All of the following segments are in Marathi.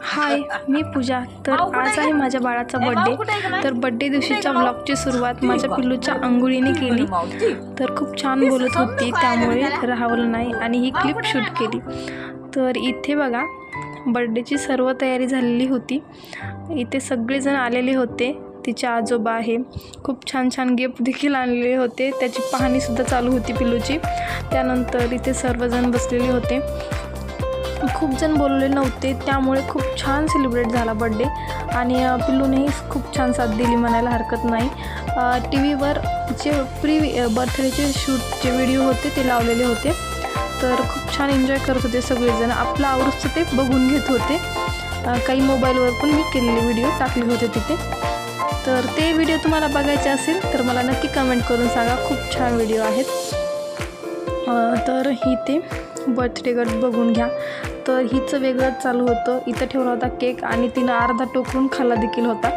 हाय, मी पूजा. तर आज आहे माझ्या बाळाचा बड्डे. तर बड्डे दिवशीच्या व्लॉगची सुरुवात माझ्या पिल्लूच्या अंघोळीने केली. तर खूप छान बोलत होती, त्यामुळे राहवलं नाही आणि ही क्लिप शूट केली. तर इथे बघा, बड्डेची सर्व तयारी झालेली होती. इथे सगळेजण आलेले होते. तिचे आजोबा आहे, खूप छान छान गिफ्ट देखील आणलेले होते. त्याची पाहणीसुद्धा चालू होती पिल्लूची. त्यानंतर इथे सर्वजण बसलेले होते. खूप जण बोलले नव्हते, त्यामुळे खूप छान सेलिब्रेट झाला बड्डे. आणि पिल्लूनेही खूप छान साथ दिली म्हणायला हरकत नाही. टी व्हीवर जे बर्थडेचे शूटचे व्हिडिओ होते ते लावलेले होते. तर खूप छान एन्जॉय करत होते सगळेजण. आपलं आवृत्त ते बघून घेत होते. काही मोबाईलवर पण मी केलेले व्हिडिओ टाकले होते तिथे. तर ते व्हिडिओ तुम्हाला बघायचे असेल तर मला नक्की कमेंट करून सांगा. खूप छान व्हिडिओ आहेत. तर इथे बर्थडे गर्ल बघून घ्या. तर हिचं वेगळंच चालू होतं. इथं ठेवला होता केक आणि तिनं अर्धा टोकरून खाल्ला देखील होता.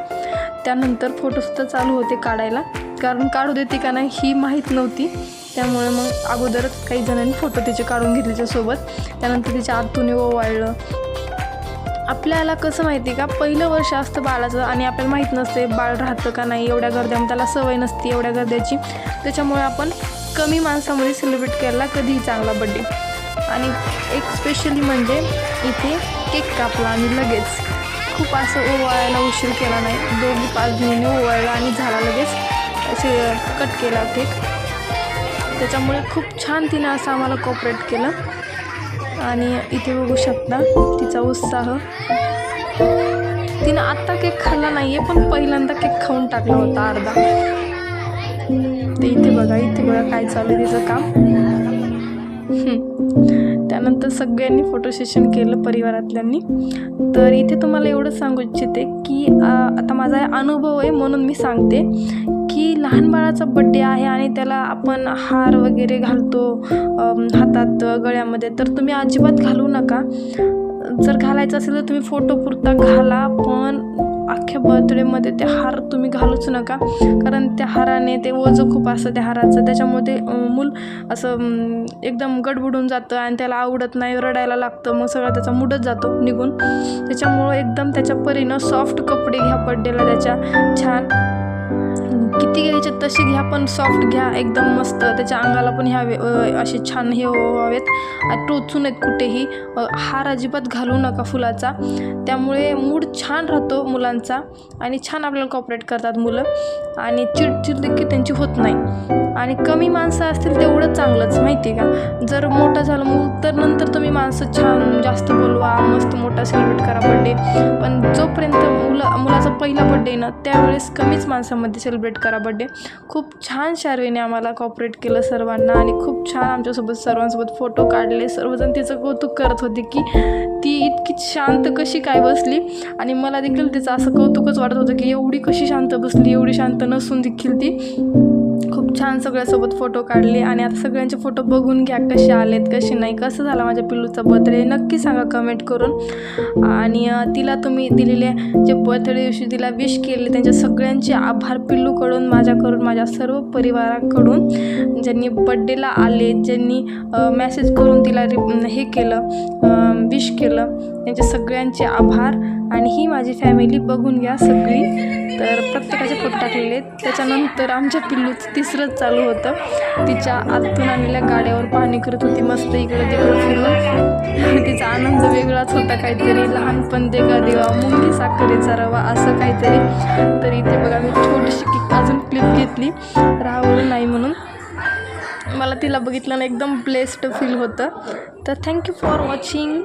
त्यानंतर फोटोसुद्धा चालू होते काढायला, कारण काढू देते का नाही ही माहीत नव्हती. त्यामुळे मग अगोदरच काही जणांनी फोटो तिचे काढून घेतले तिच्यासोबत. त्यानंतर तिच्या आतून ओवाळलं. आपल्याला कसं माहिती का, पहिलं वर्ष असतं बाळाचं आणि आपल्याला माहीत नसते बाळ राहतं का नाही. एवढ्या गर्द्यामध्ये त्याला सवय नसते एवढ्या गर्द्याची. त्याच्यामुळे आपण कमी माणसामध्ये सेलिब्रेट केला कधीही चांगला बड्डे. आणि एक स्पेशली म्हणजे इथे केक कापला आणि लगेच खूप असं ओवाळायला उशीर केला नाही. 2-5 जणींनी ओवाळला आणि झाला लगेच असे कट केला केक. त्याच्यामुळे खूप छान तिनं असं आम्हाला कोऑपरेट केलं. आणि इथे बघू शकता तिचा उत्साह. तिनं आत्ता केक खाल्ला नाही आहे, पण पहिल्यांदा केक खाऊन टाकला होता अर्धा. ते इथे बघा काय चालू आहे तिचं काम. त्यानंतर सगळ्यांनी फोटो सेशन केलं परिवारातल्यांनी. तर इथे तुम्हाला एवढं सांगू इच्छिते की आता माझा अनुभव आहे म्हणून मी सांगते की लहान बाळाचा बड्डे आहे आणि त्याला आपण हार वगैरे घालतो हातात गळ्यामध्ये, तर तुम्ही अजिबात घालू नका. जर घालायचं असेल तर तुम्ही फोटोपुरता घाला, पण अख्ख्या बर्थडेमध्ये ते हार तुम्ही घालूच नका. कारण त्या हाराने ते ओझं खूप असतं त्या हाराचं. त्याच्यामुळे ते मूल असं एकदम गडबडून जातं आणि त्याला आवडत नाही, रडायला लागतं. मग सगळा त्याचा मूडच जातो निघून. त्याच्यामुळं एकदम त्याच्या परीनं सॉफ्ट कपडे घ्या बड्डेला त्याच्या. छान किती घ्यायचे तसे घ्या, पण सॉफ्ट घ्या एकदम मस्त. त्याच्या अंगाला पण असे छान हे व्हावेत, टोचू नयेत कुठेही. हार अजिबात घालू नका फुलाचा. त्यामुळे मूड छान राहतो मुलांचा आणि छान आपल्याला कॉपरेट करतात मुलं. आणि चिडचिड देखील त्यांची होत नाही. आणि कमी माणसं असतील तेवढं चांगलंच माहिती आहे का. जर मोठं झालं मूल तर नंतर तुम्ही माणसं छान जास्त बोलवा, मस्त मोठा सेलिब्रेट करा बड्डे. पण जोपर्यंत मुलाचा पहिला बड्डे ना त्यावेळेस कमीच माणसामध्ये सेलिब्रेट करा बड्डे. खूप छान शार्वीने आम्हाला कॉपरेट केलं सर्वांना आणि खूप छान आमच्यासोबत सर्वांसोबत फोटो काढले. सर्वजण तिचं कौतुक करत होते की ती इतकी शांत कशी काय बसली. आणि मला देखील तिचं असं कौतुकच वाटत होतं की एवढी कशी शांत बसली, एवढी शांत नसून देखील ती खूप छान सगळ्यासोबत फोटो काढले. आणि आता सगळ्यांचे फोटो बघून घ्या कसे आलेत कसे नाही. कसं झाला माझ्या पिल्लूचा बर्थडे नक्की सांगा कमेंट करून. आणि तिला तुम्ही दिलेले जे बर्थडे दिवशी तिला विश केले त्यांच्या सगळ्यांचे आभार पिल्लूकडून, माझ्याकडून, माझ्या सर्व परिवाराकडून. ज्यांनी बड्डेला आले, ज्यांनी मेसेज करून तिला हे केलं विश केलं, त्यांच्या सगळ्यांचे आभार. आणि ही माझी फॅमिली बघून घ्या सगळी. तर प्रत्येकाचे फोटो टाकलेले. त्याच्यानंतर आमच्या पिल्लूचं तिसरंच चालू होतं. तिच्या आतून आलेल्या गाड्यावर पाहणी करत होती मस्त इकडं तिकडं फिरून. तिचा आनंद वेगळाच होता. काहीतरी लहानपण देगा देवा मुंगी साखरेचा रवा असं काहीतरी. तर इथे बघा मी छोटीशी अजून क्लिप घेतली राहवलं नाही म्हणून. मला तिला बघितलं ना एकदम ब्लेस्ड फील होतं. तर थँक्यू फॉर वॉचिंग.